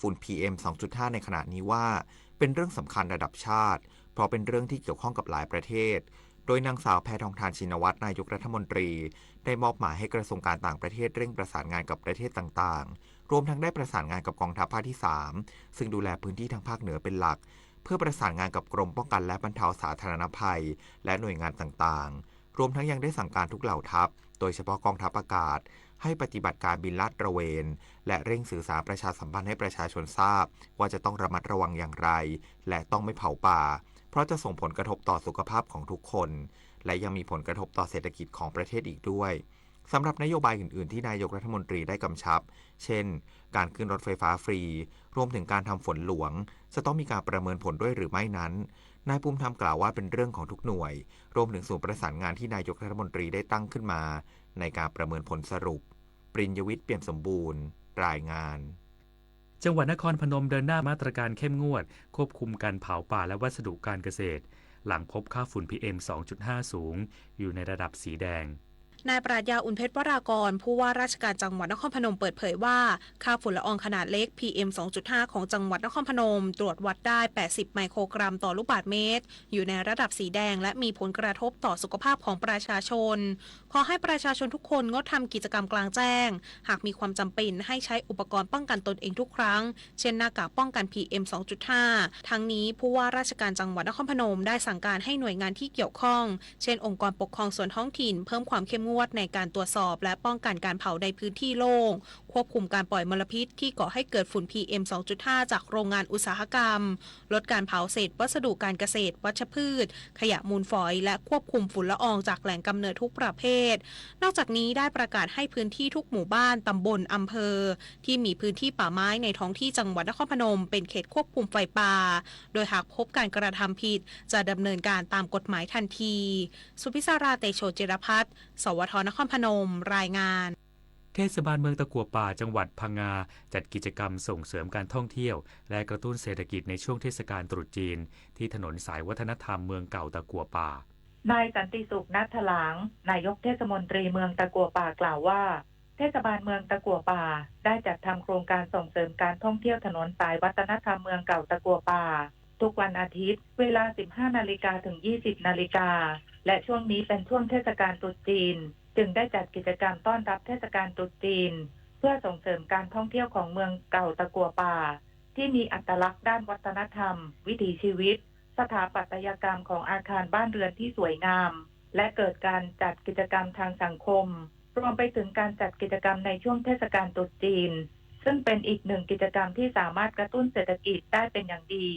ฝุ่น PM 2.5 ในขณะนี้ว่าเป็นเรื่องสำคัญระดับชาติเพราะเป็นเรื่องที่เกี่ยวข้องกับหลายประเทศโดยนางสาวแพทองธารชินวัตรนายกรัฐมนตรีได้มอบหมายให้กระทรวงการต่างประเทศเร่งประสานงานกับประเทศต่างๆรวมทั้งได้ประสานงานกับกองทัพภาคที่ 3ซึ่งดูแลพื้นที่ทางภาคเหนือเป็นหลักเพื่อประสานงานกับกรมป้องกันและบรรเทาสาธารณภัยและหน่วยงานต่างๆรวมทั้งยังได้สั่งการทุกเหล่าทัพโดยเฉพาะกองทัพอากาศให้ปฏิบัติการบินลาดตระเวนและเร่งสื่อสารประชาสัมพันธ์ให้ประชาชนทราบว่าจะต้องระมัดระวังอย่างไรและต้องไม่เผาป่าเพราะจะส่งผลกระทบต่อสุขภาพของทุกคนและยังมีผลกระทบต่อเศรษฐกิจของประเทศอีกด้วยสำหรับนโยบายอื่นๆที่นายกรัฐมนตรีได้กำชับเช่นการขึ้นรถไฟฟ้าฟรีรวมถึงการทำฝนหลวงจะต้องมีการประเมินผลด้วยหรือไม่นั้นนายภูมิธรรมกล่าวว่าเป็นเรื่องของทุกหน่วยรวมถึงศูนย์ประสานงานที่นายกรัฐมนตรีได้ตั้งขึ้นมาในการประเมินผลสรุปปริญญวิทย์เปี่ยมสมบูรณ์รายงานจังหวัดนครพนมเดินหน้ามาตรการเข้มงวดควบคุมการเผาป่าและวัสดุการเกษตรหลังพบค่าฝุ่น PM 2.5 สูงอยู่ในระดับสีแดงนายปราชญาอุ่นเพชรวรากรผู้ว่าราชการจังหวัดนครพนมเปิดเผยว่าค่าฝุ่นละอองขนาดเล็ก PM 2.5 ของจังหวัดนครพนมตรวจวัดได้ 80 ไมโครกรัมต่อลูกบาศก์เมตรอยู่ในระดับสีแดงและมีผลกระทบต่อสุขภาพของประชาชนขอให้ประชาชนทุกคนงดทำกิจกรรมกลางแจ้งหากมีความจำเป็นให้ใช้อุปกรณ์ป้องกันตนเองทุกครั้งเช่นหน้ากากป้องกัน PM 2.5 ทั้งนี้ผู้ว่าราชการจังหวัดนครพนมได้สั่งการให้หน่วยงานที่เกี่ยวข้องเช่นองค์กรปกครองส่วนท้องถิ่นเพิ่มความเข้มงวดในการตรวจสอบและป้องกันการเผาในพื้นที่โล่งควบคุมการปล่อยมลพิษที่ก่อให้เกิดฝุ่น PM 2.5 จากโรงงานอุตสาหกรรมลดการเผาเศษวัสดุการเกษตรวัชพืชขยะมูลฝอยและควบคุมฝุ่นละอองจากแหล่งกำเนิดทุกประเภทนอกจากนี้ได้ประกาศให้พื้นที่ทุกหมู่บ้านตำบลอำเภอที่มีพื้นที่ป่าไม้ในท้องที่จังหวัดนครพนมเป็นเขตควบคุมไฟป่าโดยหากพบการกระทำผิดจะดำเนินการตามกฎหมายทันทีสุพิศราเตโชจิรพัฒน์สวทนครพนมรายงานเทศบาลเมืองตะกั่วป่าจังหวัดพังงาจัดกิจกรรมส่งเสริมการท่องเที่ยวและกระตุ้นเศรษฐกิจในช่วงเทศกาลตรุษจีนที่ถนนสายวัฒนธรรมเมืองเก่าตะกั่วป่านายสันติสุขนัทถลางนายกเทศมนตรีเมืองตะกั่วป่ากล่าวว่าเทศบาลเมืองตะกั่วป่าได้จัดทำโครงการส่งเสริมการท่องเที่ยวถนนสายวัฒนธรรมเมืองเก่าตะกั่วป่าทุกวันอาทิตย์เวลา 15 นาฬิกาถึง 20 นาฬิกาและช่วงนี้เป็นช่วงเทศกาลตรุษจีนจึงได้จัดกิจกรรมต้อนรับเทศกาลตรุษจีนเพื่อส่งเสริมการท่องเที่ยวของเมืองเก่าตะกั่วป่าที่มีอัตลักษณ์ด้านวัฒนธรรมวิถีชีวิตสถาปัตยกรรมของอาคารบ้านเรือนที่สวยงามและเกิดการจัดกิจกรรมทางสังคมรวมไปถึงการจัดกิจกรรมในช่วงเทศกาลตรุษจีนซึ่งเป็นอีกหนึ่งกิจกรรมที่สามารถกระตุ้นเศรษฐกิจได้เป็นอย่างดี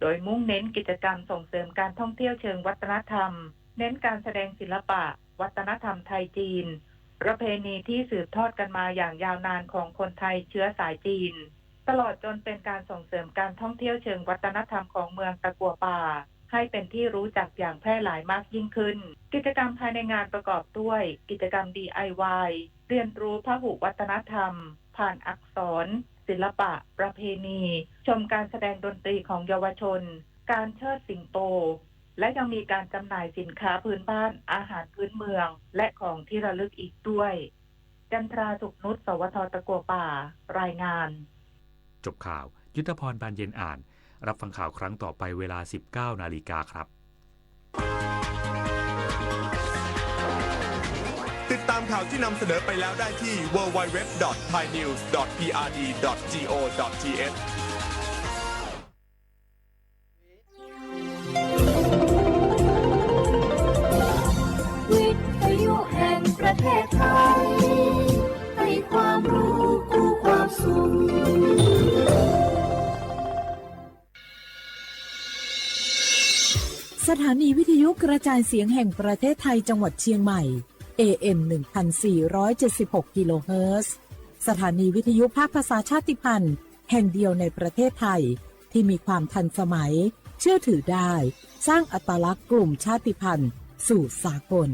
โดยมุ่งเน้นกิจกรรมส่งเสริมการท่องเที่ยวเชิงวัฒนธรรมเน้นการแสดงศิลปะวัฒนธรรมไทยจีนประเพณีที่สืบทอดกันมาอย่างยาวนานของคนไทยเชื้อสายจีนตลอดจนเป็นการส่งเสริมการท่องเที่ยวเชิงวัฒนธรรมของเมืองตะกั่วป่าให้เป็นที่รู้จักอย่างแพร่หลายมากยิ่งขึ้นกิจกรรมภายในงานประกอบด้วยกิจกรรม DIY เรียนรู้พหุวัฒนธรรมผ่านอักษรศิลปะประเพณีชมการแสดงดนตรีของเยาวชนการเชิดสิงโตและยังมีการจำหน่ายสินค้าพื้นบ้านอาหารพื้นเมืองและของที่ระลึกอีกด้วยจันทราสุขนุชสวทตะกั่วป่ารายงานจบข่าวยุทธพรบานเย็นอ่านรับฟังข่าวครั้งต่อไปเวลา 19 นาฬิกาครับติดตามข่าวที่นำเสนอไปแล้วได้ที่ www.thainews.prd.go.thวิทยุแห่งประเทศไทยให้ความรู้คู่ความสุขสถานีวิทยุกระจายเสียงแห่งประเทศไทยจังหวัดเชียงใหม่ AM 1476 กิโลเฮิรตซ์สถานีวิทยุภาคภาษาชาติพันธุ์แห่งเดียวในประเทศไทยที่มีความทันสมัยเชื่อถือได้สร้างอัตลักษณ์กลุ่มชาติพันธุ์สู่สากล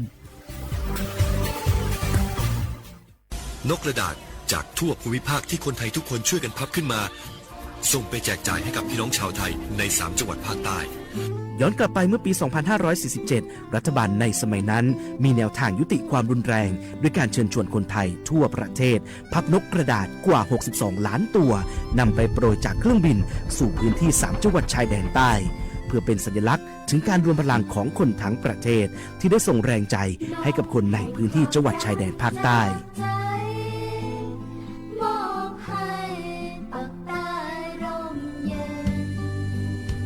นกกระดาษจากทั่วภูมิภาคที่คนไทยทุกคนช่วยกันพับขึ้นมา ส่งไปแจกจ่ายให้กับพี่น้องชาวไทยใน3จังหวัดภาคใต้ย้อนกลับไปเมื่อปี 2547 รัฐบาลในสมัยนั้นมีแนวทางยุติความรุนแรงด้วยการเชิญชวนคนไทยทั่วประเทศพับนกกระดาษกว่า 62 ล้านตัวนำไปโปรยจากเครื่องบินสู่พื้นที่3จังหวัดชายแดนใต้เพื่อเป็นสัญลักษณ์ถึงการรวมพลังของคนทั้งประเทศที่ได้ส่งแรงใจให้กับคนในพื้นที่จังหวัดชายแดนภาคใต้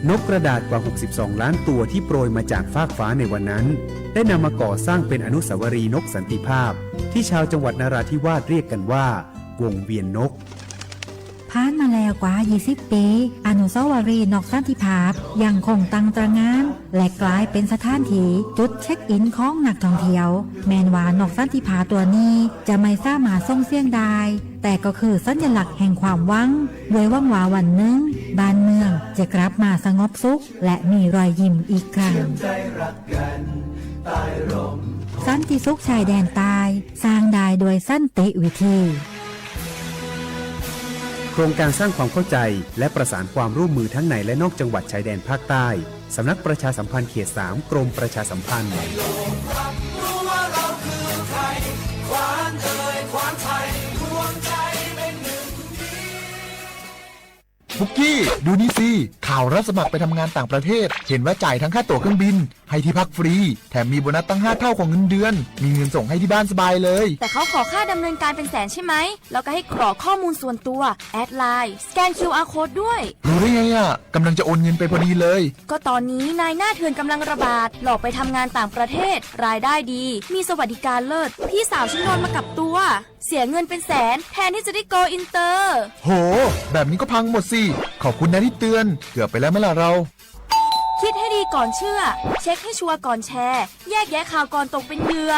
นกกระดาษกว่า 62 ล้านตัวที่โปรยมาจากฟากฟ้าในวันนั้นได้นำมาก่อสร้างเป็นอนุสาวรีย์นกสันติภาพที่ชาวจังหวัดนราธิวาสเรียกกันว่าวงเวียนนกผ่านมาแล้วกว่า 20 ปี อนุสาวรีย์นกสันติภาพยังคงตั้งตระหง่านและกลายเป็นสถานที่จุดเช็คอินของนักท่องเที่ยวแม้ว่านกสันติภาพตัวนี้จะไม่สามารถส่งเสียงได้แต่ก็คือสัญลักษณ์แห่งความหวังโดยหวังว่าวันหนึ่งบ้านเมืองจะกลับมาสงบสุขและมีรอยยิ้มอีกครั้งสันติสุขชายแดนใต้สร้างได้โดยสันติวิธีโครงการสร้างความเข้าใจและประสานความร่วมมือทั้งในและนอกจังหวัดชายแดนภาคใต้สำนักประชาสัมพันธ์เขต 3 กรมประชาสัมพันธ์บุกกี้ดูนี่สิข่าวรับสมัครไปทำงานต่างประเทศเห็นว่าจ่ายทั้งค่าตั๋วเครื่องบินให้ที่พักฟรีแถมมีโบนัสตั้ง5 เท่าของเงินเดือนมีเงินส่งให้ที่บ้านสบายเลยแต่เขาขอค่าดำเนินการเป็นแสนใช่ไหมแล้วก็ให้กรอกข้อมูลส่วนตัวแอดไลน์สแกน QR Code ด้วยรู้ได้ไงอ่ะกำลังจะโอนเงินไปพอดีเลยก็ตอนนี้นายหน้าเถื่อนกำลังระบาดหลอกไปทำงานต่างประเทศรายได้ดีมีสวัสดิการเลิศพี่สาวฉันโดนมากับตัวเสียเงินเป็นแสนแทนที่จะได้โกอินเตอร์โหแบบนี้ก็พังหมดสิขอบคุณนะที่เตือนเกือบไปแล้วไหมล่ะเราคิดให้ดีก่อนเชื่อเช็คให้ชัวร์ก่อนแชร์แยกแยะข่าวก่อนตกเป็นเหยื่อ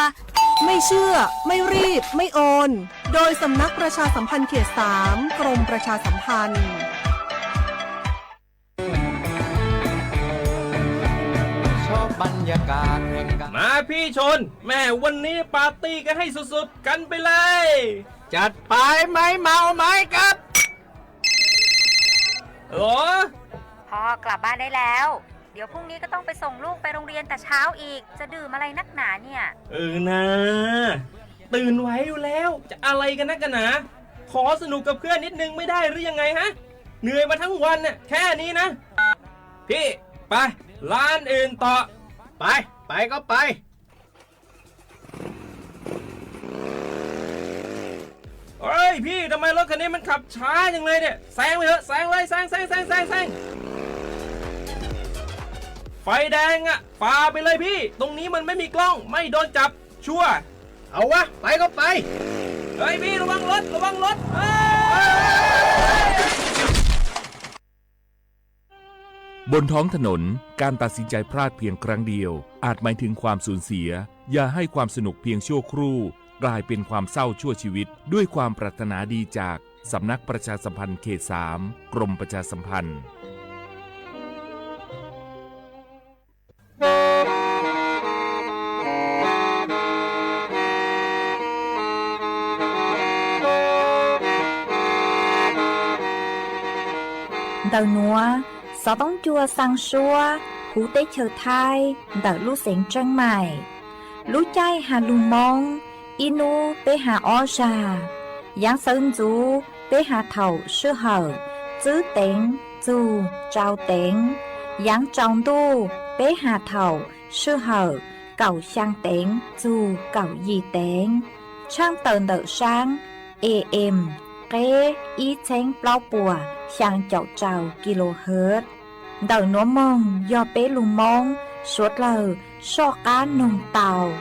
ไม่เชื่อไม่รีบไม่โอนโดยสำนักประชาสัมพันธ์เขต 3 กรมประชาสัมพันธ์บรรยากาศแห่งการมาพี่ชนแม่วันนี้ปาร์ตี้กันให้สุดๆกันไปเลยจัดไปไหมเมาไหมครับพ่อกลับบ้านได้แล้วเดี๋ยวพรุ่งนี้ก็ต้องไปส่งลูกไปโรงเรียนแต่เช้าอีกจะดื่มอะไรนักหนาเนี่ยนะตื่นไว้อยู่แล้วจะอะไรกันนักกันหนาขอสนุกกับเพื่อนนิดนึงไม่ได้หรือยังไงฮะเหนื่อยมาทั้งวันน่ะแค่นี้นะพี่ไปร้านอื่นต่อไปก็ไปเฮ้ยพี่ทำไมรถคันนี้มันขับช้าจังเลยเนี่ยแซงไปเถอะแซงเลยแซงไฟแดงอ่ะฝ่าไปเลยพี่ตรงนี้มันไม่มีกล้องไม่โดนจับชัวร์เอาวะไปก็ไปเฮ้ยพี่ระวังรถบนท้องถนนการตัดสินใจพลาดเพียงครั้งเดียวอาจหมายถึงความสูญเสียอย่าให้ความสนุกเพียงชั่วครู่กลายเป็นความเศร้าชั่วชีวิตด้วยความปรารถนาดีจากสำนักประชาสัมพันธ์เขต 3 กรมประชาสัมพันธ์Đầu núa, gió bóng chua sang xua, hú tế chờ thai, đợi lũ xén trăng mải. Lũ chay hà lù mong, inu bế hà o trà. Giáng sơn chú, bế hà thầu sư hở, chữ tên, chú, trao tên. Giáng trong tu, bế hà thầu sư hở, cầu sang tên, chú, cầu gì tên. Trang tờn đợi sáng, AM, kế, ý chênh bao bùa, sang chậu trào kHz. Đầu nó mong do bé lù mong, suốt lờ, so cá nông tàu.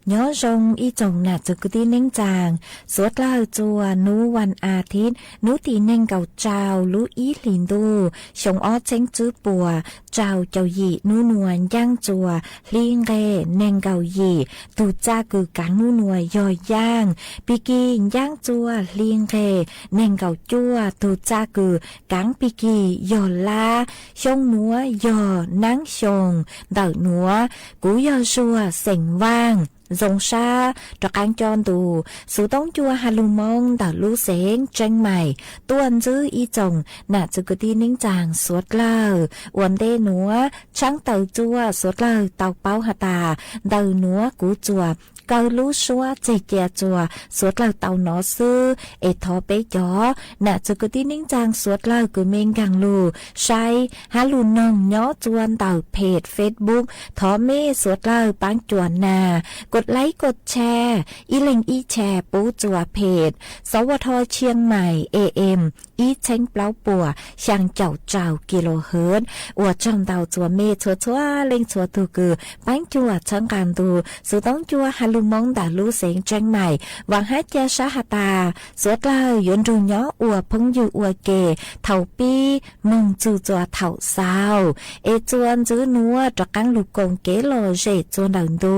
nhớ rong y chồng nà chữ cứ tí nênh chàng suốt lao chùa núวันอาทิตย์nú tì nênh cầu trào lú ý lìn đu sống ó chênh chữ bùa trào chào dị nú nuồn giang chùa liên ghê nênh cầu dị tù cha cử cán nú nuồn dòi giang bì kỳ giang chùa liên ghê nênh cầu chùa tù cha cử cán bì kỳ dò la sông núa dò nắng sông đảo núa cú dò xua sành vang dòng xa trọc ăn tròn tù số tống chua hà lù mong đảo lũ xén tranh mày tuần giữ y chồng nà chữ cơ tin nính chàng suốt lờ uốn đê núa trắng tàu chua suốt lờ tàu bao hà tà đầu núa cú chùa câu lú xua chè chè chùa suốt lờ tàu nó sư ê thọ bế chó nà chữ cơ tin nính chàng suốt lờ cứ mênh càng lù say hà lù nông nhó chuan tàu page Facebook thọ mê suốt lờ bán chuan nàกดไลค์กดแชร์อีเล็งอีแชร์ปูจัวเพจสวทเชียงใหม่ AM อีเช้งเปล่าปัวช่างเจ้าเจ้ากิโลเฮิรตซ์อวดจังดาวจัวเมชัวชัวเล็งชัวตูกือปั้นจัวช่างการดูสุต้องจัวฮัลลูมองดาลูเสียงเชียงใหม่หวังให้เจ้าชาหตาสวดเลยยนรูย้ออวดพงอยู่อวดเกเท่าปีมงจูจัวเท่าสาวเอจวนจื้อนัวจากกังลูกกงเกโลเจจวนดังดู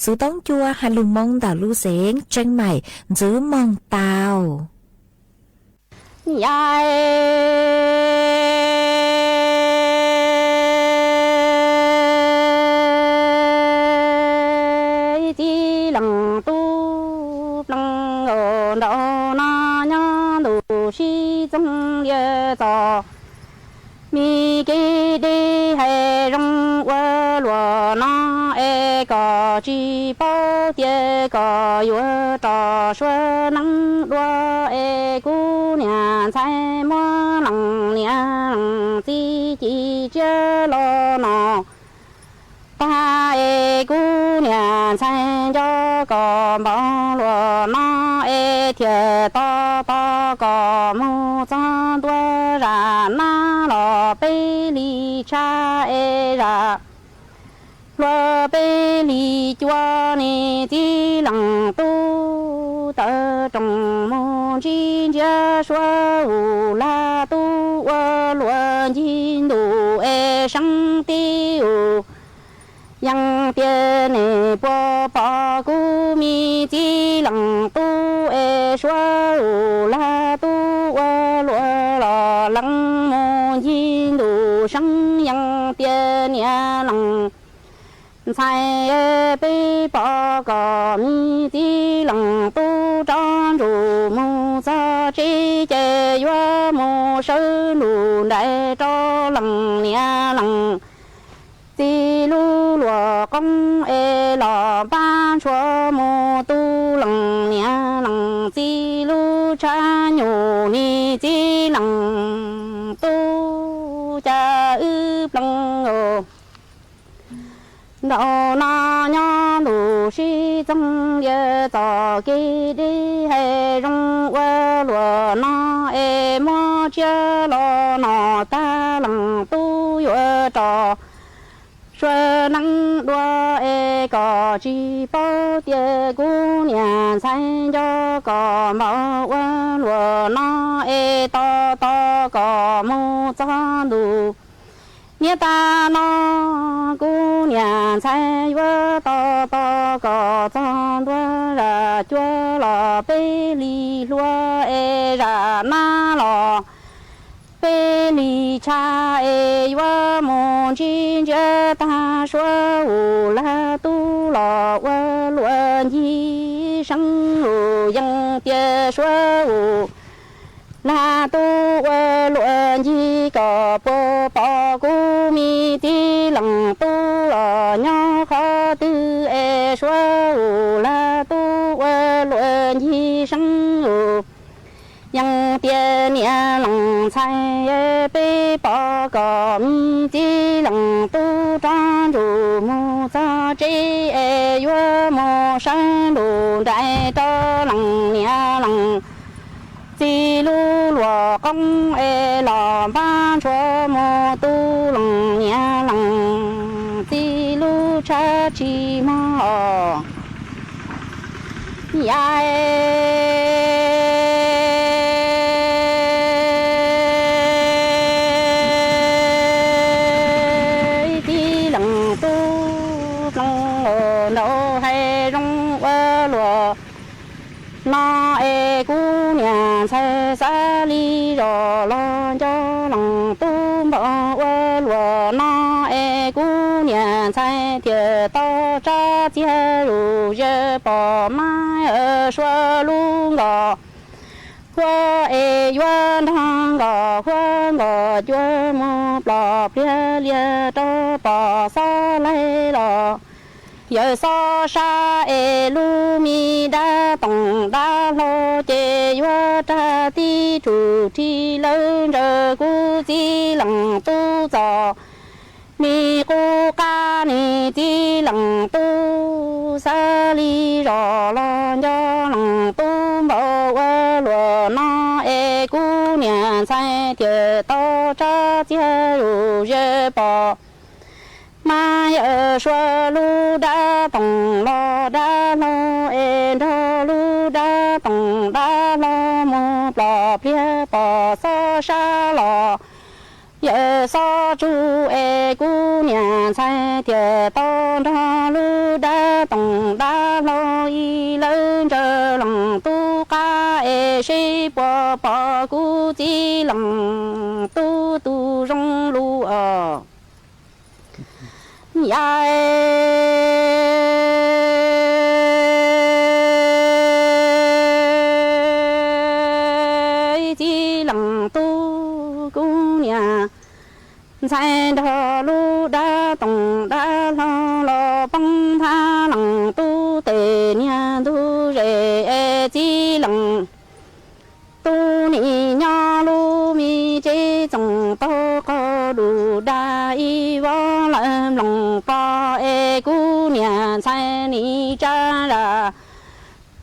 สุต้องchua hà lù mong đảo lũ xén tranh mày giữ mong tàu đi lăng tu lăng ở đó na nhá đủ si trong ye to mi kê đi hay rong qua lúa na e có chi bao tiền có yếu trò xuân nắng đua e cú nhà trái mua lăng nhà chi chi chơi lo nọ ta e cú nhà trái cho có bao lúa na e thiệt to to có mu cho đua ra na lo bê li cha e ra lo bê li chua ni chi lăng tu tơ trong môn chi chia xua u la tu ơ luân chín đủ e sang tiêu yang tiền ne po po cu mi chi lăng tu e xua u la tu ơ luân lo lăng môn chín đủ sang yang tiền ya lăng sai bê bỏ cỏ mi tí lăng tu tròn rù mù sa chi chê yua mù sơ nụ đại cho lăng nia lăng tí lu lùa công e lò ban chua mù tu lăng nia lăng tí lu cha nhủ ni tí lăng tu cha ư lăng ô đạo na nhá đủ si trong ye tỏ kỳ đi hay rong qua lúa na e mo chia lo nọ ta lăng tu yo trò xuân nắng đua e có chi bao tiền cú nhà xanh cho có màu qua lúa na e to to có mu cho đủ nghĩa ta nó cú nhà sai vỡ to to có cho đua ra chua lò bê li lúa e ra na lò bê li cha e vỡ môn chín chia ta xua u la tu lò vỡ luận gì sang u yang tia xua u la tu ơ luận gì có po po cu mi ti lăng tu ở nhỏ khó tư e xua u la tu ơ luận gì sang u yang tiền nhà lăng sai e bê po có mi ti lăng tu tròn rù mu sa chi e yua mu sang đủ đại cho lăng nhà lăng chi lu lùa công e lò ban chua mô tu lăng nhà lăng chi lu cha chi mò đi lần tu lòng nấu hay rong lúa nó cu nhà xe xa li rồi lo cho lòng tu bỏ lúa nó cu nhà xe thiệt to ra chia rủ giờ bỏ mai ở xua luôn gò hoa hoa thang gò hoa gò chúa mô bò bia lia to bò sa lay lò giờ so sa lu mi đa tổng đa lo chê hoa tra ti chủ ti lớn giờ cu chi lòng tu giò mi cu ca ni ti lòng tu sa li rò lo cho lòng tu bỏ qua lúa nó cu nhà sai thiệt to cha chia rủ dê bò mai ở xua lu đa tổng lo đa lu đa tổng đa lo mô bò bia bò so sa lò giờ so chu cu nhà sai thiệt to đa lu đa tổng đa lo y lớn giờ lòng tu ca si bò bò cu chi lòng tu rong lu ai chi lòng tu cu nhà sai đò lu đa tổng đa lo băng tha lòng tu tề nhà tu rể chi lòng tu ni nho lu mi chế trồng to có đủ đa y võ làm lòng po cu nhà sai ni cha là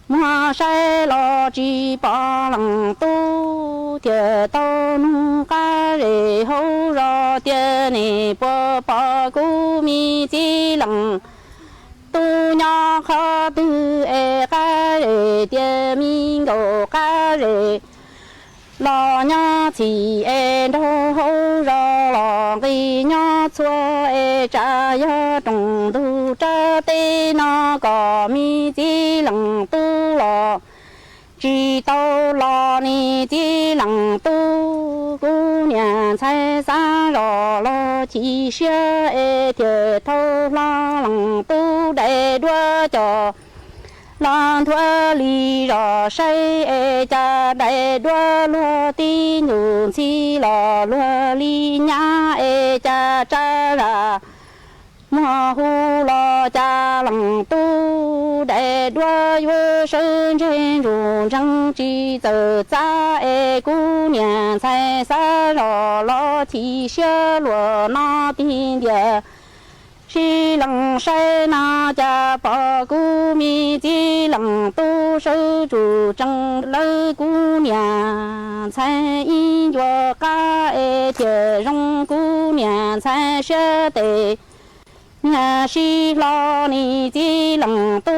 mua sai lo chi bỏ lòng tu thiệt to nu ca rể hậu rò tiền ni bỏ cu mi chi lòng tu nho khó tu ca rể tiền mi gồ ca rể lo nhá chỉ đâu hậu rò lo vì nhá chua cha ya trồng tu cha tê nó có mi chi lòng tu lo chỉ tao lo ni chi lòng tu cu nhà sai xa lo chỉ xe thiệt thâu lo lòng tu để đua cho lan thua li rò say cha đại đua lúa ti nhung chi lò lúa li nhá cha cha ra mua hu lo cha lòng tu đại đua vô sơn trên ruộng trăng chi giờ cha cu nhà sai xa rò lo chi xe lúa nó tin địa si lòng say na cha bỏ cu mi chi lòng tu sư chủ trăng lơ cu nhà sai in cho ca thiệt rong cu nhà sai sơ tề nhà si lo ni chi lòng tu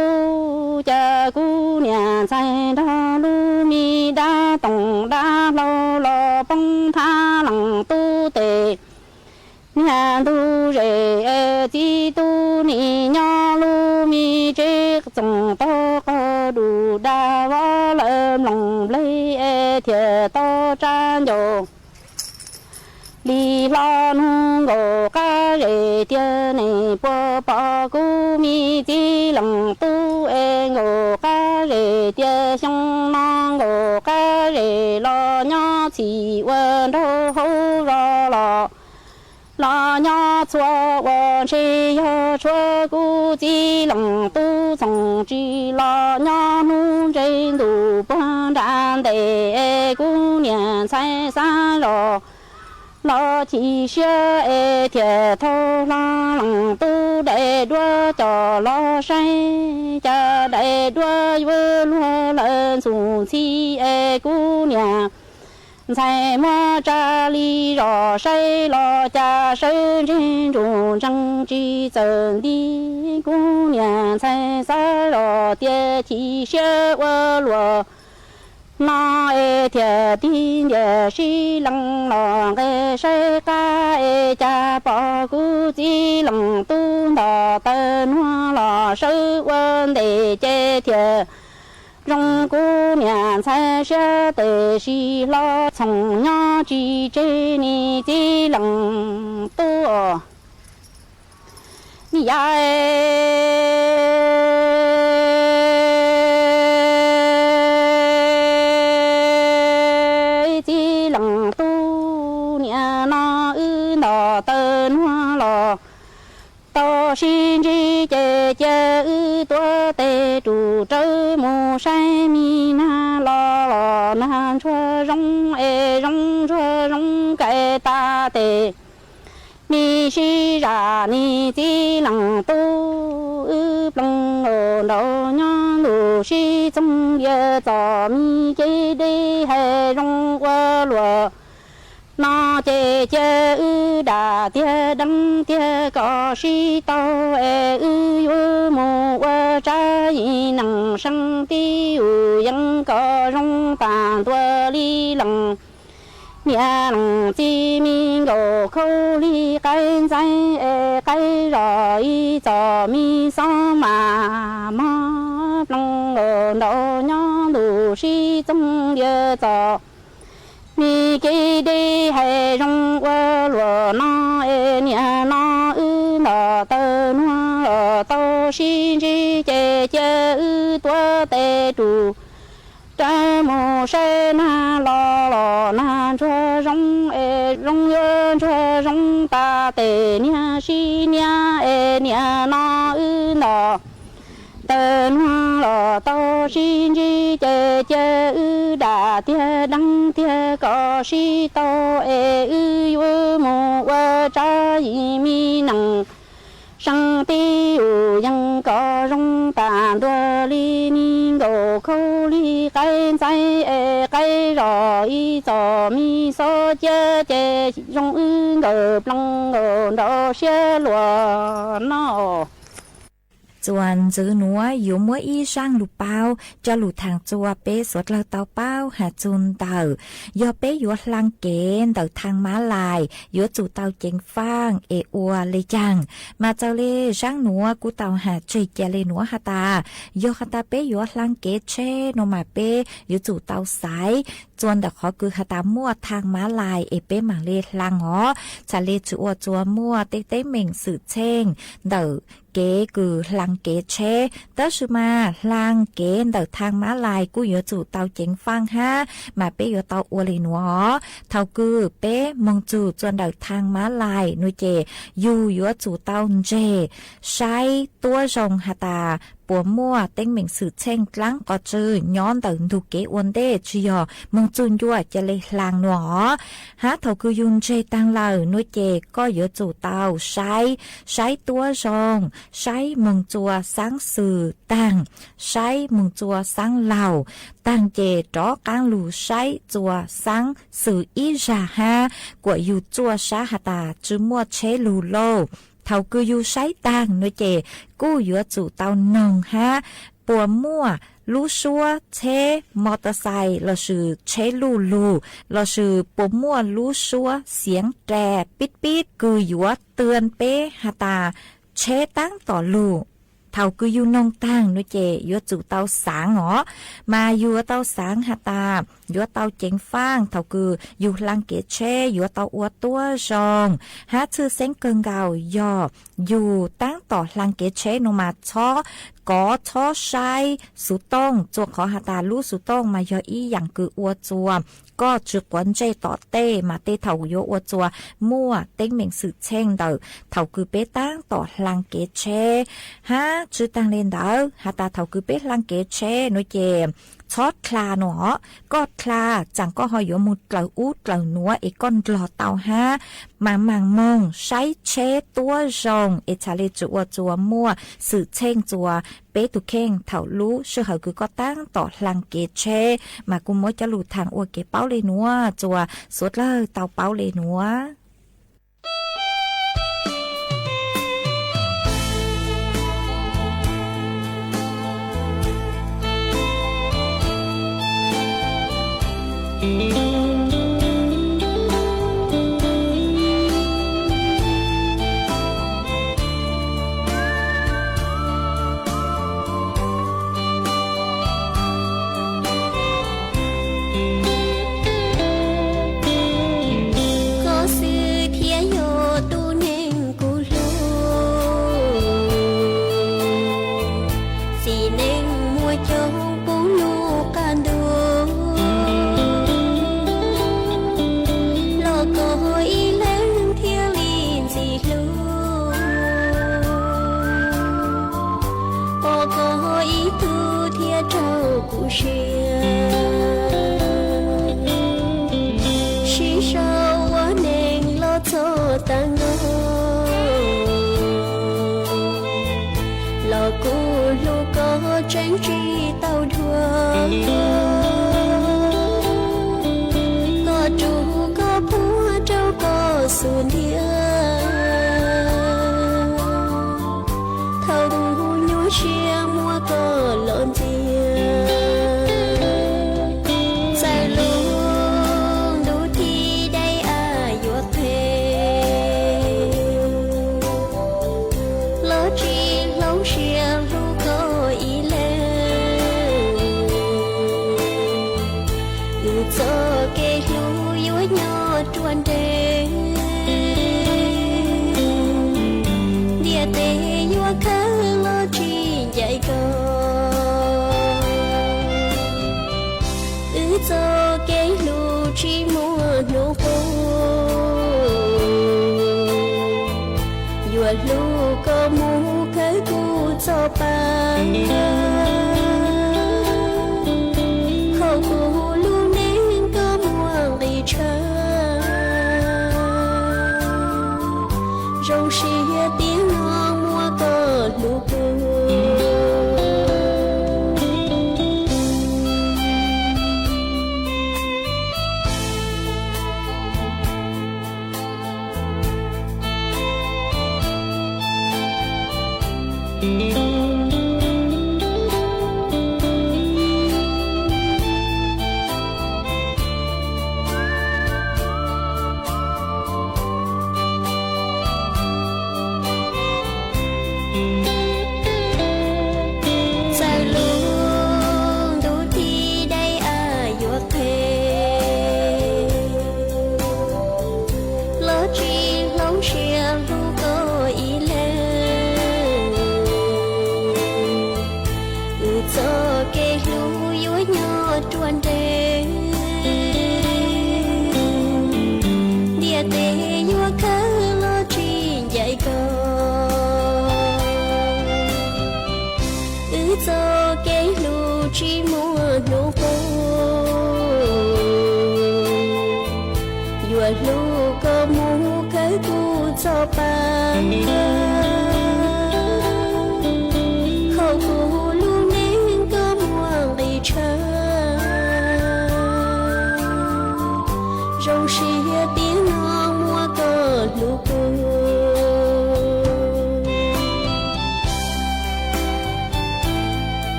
cha cu nhà sai đa lu mi đa tổng đa lo bông tha lòng tu tề nhà tu rể chi tu ni nho lu mi chế trồng to có đủ đa võ lợm lòng lấy thiệt to trang dầu đi lo nu gồ ca rể tiền này bỏ cu mi chi lòng tu gồ ca rể tiền xong non gồ ca rể lo nho chỉ quên đâu hậu rò lò lo nhớ chua quan chi yo chua cu chi lòng tu song chi lo nhớ nu trên đủ ban đàn để cu nhà sai xa lo lo chỉ xe thiệt thâu lo lòng tu để đua cho lo say cha để đua vừa lúa lên xuống chi cu nhà 在我这里绕谁老家深圳中正直走的姑娘才三绕电梯学我罗那一天的也是冷冷的谁家家包谷子冷都那灯花了手温的这天中姑娘才晓得是老从娘去这你的冷多你呀的冷多娘那灯花了到心之姐姐多得住周木山米那老南车容容车容该大的你是让你的冷多冷老娘路是总也早米给的还容我罗那姐姐大爹等爹高是到有木我这一能生的有人高容当多里冷面冷鸡米有口里干在该绕一早米上妈妈冷老娘路是总也早你给的还容我罗那年那那的那到心之姐姐多得住这么山那老那这容容远这容大的娘是娘娘那那等了到心之姐姐大爹当爹高是到有木我这一米能上的有人高容单多里你狗口里还在该绕一早米所姐姐容狗冷到些落闹ส่วนจื้อหนัวอยู่มัวอีช่างลูกเป้าจะหลุดทางจัวเป๊สวดเราเตาเป้าหาจุนเต่ายอเป๊อยู่ลังเกนเต่าทางม้าลายยอจู่เต่าเจงฟางอัวเลยจังมาเจ้าเล่ช่างหนัวกูเต่าหาจีเจเลหนัวหาตายอหาตาเป๊อยู่ลังเกเช่โนมาเป๊อยู่จู่เต่าสายจวนแต่ขอคือหาตามั่วทางม้าลายเป๊หมังเลลังหอชาเลจัวจัวมั่วเต้เต้เหม่งสื่อเช่งเต่าเก๋คือลังเก๋เช่เต้าชูมาลังเก๋เต่าทางม้าลายกูอยู่จู่เต่าเจ๋งฟังฮะมาเป๊อยู่เต่าอัวเลยหนัวเท่าคือเป๊มองจู่จวนเต่าทางม้าลายนุเจอยู่อยู่จู่เต่าเจใช้ตัวรงหาตาปัวมั่วเต้งเหม่งสื่อเช่งกลางก็จื้อย้อนเต่าถูกเก๋อวนเด้จียอมองจุนยั่วจะเลยลังหนัวฮะเท่าคือยุนเจตังเหล่านุเจก็อยู่จู่เต่าใช้ตัวรงใช้มงจัวสังสื่อตั้งใช้มงจัวสังเหล่าตั้งเจจอกลางหลู่ใช้จัวสังสื่ออีจาฮะกว่าอยู่จัวชาหตาจื้อมั่วเชลูโลเท่าคืออยู่ใช้ตังนุเจกู้อยู่จู่เต่านงฮะปัวมั่วลู่ชัวเชมอเตอร์ไซค์เราชื่อเชลูเราชื่อปัวมั่วลู่ชัวเสียงแตรปิดคืออยู่เตือนเป๊หาตาเชตั้งต่อลูกเท่าคืออยู่นงตั้งนุเจยัวจู่เตาสางหรอมายัวเตาสางหาตายัวเตาเจ๋งฟางเท่าคืออยู่ลังเกเชยัวเตาอัวตัวจองหาชื่อเส้นเกิงเกาย่ออยู่ตั้งต่อลังเกเชนมาช้อก็ช้อใช้สุต้องจวกขอหาตาลู่สุต้องมายออีอย่างคืออัวจัวก็จุกวนเจต่อเต้มาเต้เท่าโยอัวจัวมั่วเต้งเหม่งสืบเช่งเดอเท่าคือเป๊ตั้งต่อลังเกเชฮะชื่อตังเลนเดอหาตาเท่าคือเป๊ลังเกเชนุเจ ชอดคลาหนอกอดคลาจังก็หอยมุดเกลาอูดเกลาหนัวเอก้อนกลอเตาห้ามามังมงใช้เชตัวจงเอชาเลจัวจัวมั่วสื่อเช่งจัวเปตุเข่งเถารู้ชื่อเขาคือก็ตั้งต่อหลังเกเชมากุมมจะหลุดทางอวเกเป้าเลยนัวจัวสวดเลยเตาเป้าเลยนัว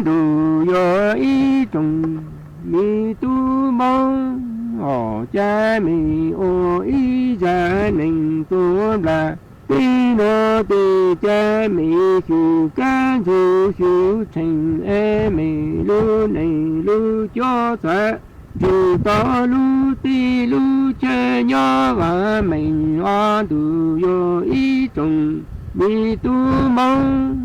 đủ yo ý trùng mi tu mong ở cha mi ô ý gia đình tu là tí nó tí cha mi chú ca chú thành em mi lu này lu cho thoa chú to lu tí lu cha nhỏ và mình o đủ yo ý trùng mi tu mong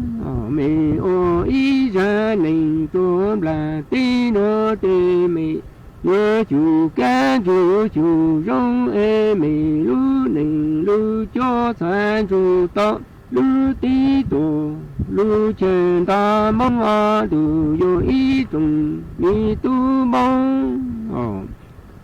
mi o y ra ninh tuom là tí nô tê mi nhớ chủ ca chủ chủ rong e mi lu ninh lu cho san chủ tọ lu tí tu lu chen ta mong a tu yo y tung mi tu mong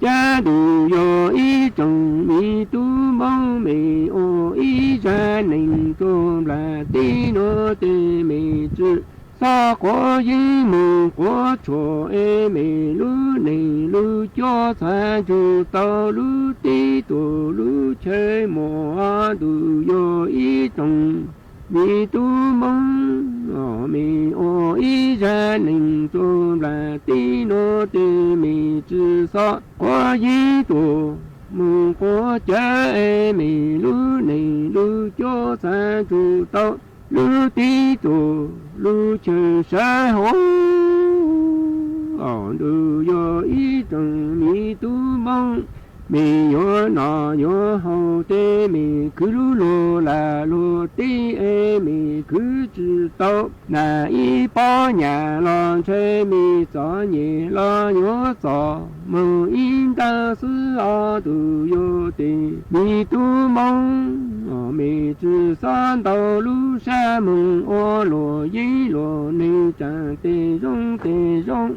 cha đủ yo y trong mi tu mong mi o y ra ninh tuom là tí nô tê mi chữ sa có y mù có chỗ e mi lu ninh lu cho sa chu tao lu tí tu lu chơi mò a đủ yo y trong mi tu mong mi o y ra ninh tuom là tí nô tê mi chữ sa có y tu mù có cha e mi lu ninh lu cho sa chu tao lu tí tu lu chơi sa hô du yo y trong mi tu mong mi yo na yo hậu tê mi cứ lu lô là lô tê e mi cứ chữ tao na y bao nhà lo chơi mi gió nhẹ lo yo gió mơ in ta sư a du yo tê mi tu mong mi chữ san tao lu sa mừng ô lô y lô ni chẳng tê rong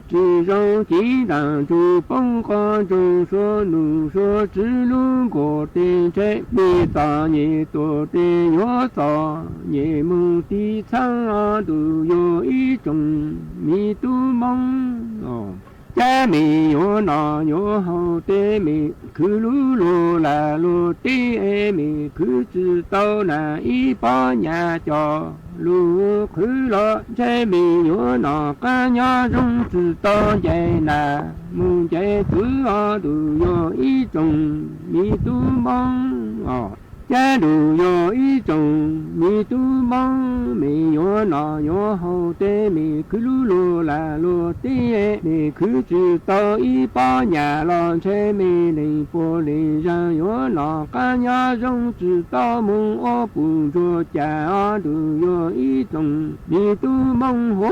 chỉ rong chỉ đàn chu bông con trong số nu số chỉ lu cổ tê chế mi ta nhẹ tổ tê yo sa nhẹ mừng tí chang a du yo y trong mi tu mong cha mi yo na yo hậu tê mi cứ lu lô là lô tê e mi cứ chữ tao na y bao nhà cho lu khứ lo cha mi yo na ca nhà rong chữ tao dạy na mong dạy thứ a du yo y trong mi tu mong cha đủ yo y trong mi tu mong mi yo na yo hậu tê mi cứ lu lô là lô tê e mi cứ chữ tao y bao nhà lo che mi linh po linh rằng yo na ca nhà rong chữ tao mong ô bù cho cha a đủ yo y trong mi tu mong hô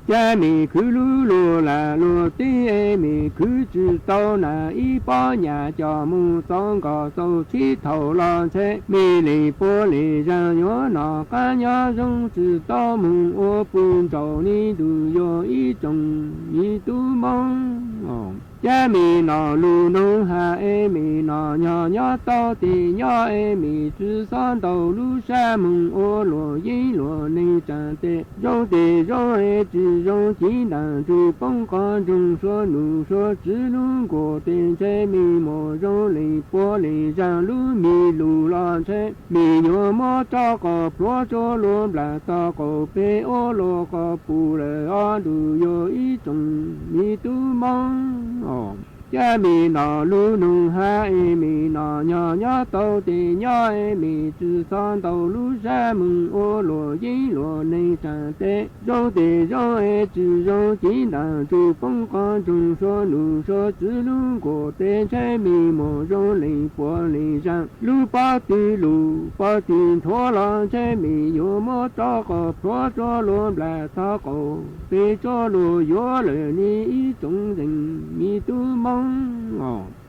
cha mi cứ lu lô là lô tê e mi cứ chữ tao na y bao nhà cho mong song có sâu chi thầu lo che mi li po li rằng yo na ca nhà rong chữ tao mong ô bù cho ni đủ yo y trong mi tu mong cha mi na lu nong ha e mi na nya nya tao ti nya e mi chữ san tao lu sa mong ô lô y lô ni chẳng tê rong e chữ rong chỉ đàn chu bông con trong số nu số chữ lu cổ tên che mi mô rong li po li rằng lu mi lu la che mi yo mo cho có pro cho lu la ta có pe ô lô có pu le a du yo y trong mi tu mong cha mi na lu nu ha e mi na nya nya tao ti nya e mi chữ san tao lu sa mừng ô lô y lô ni chẳng tê rong e chữ rong chỉ đàn chu bông con trong số nu số chữ lu cổ tê che mi mô rong li po li rằng lu ba ti thua la che mi yo mo cho có pro cho lô la ta có pe cho lô yo le ni y trong rừng mi tu mong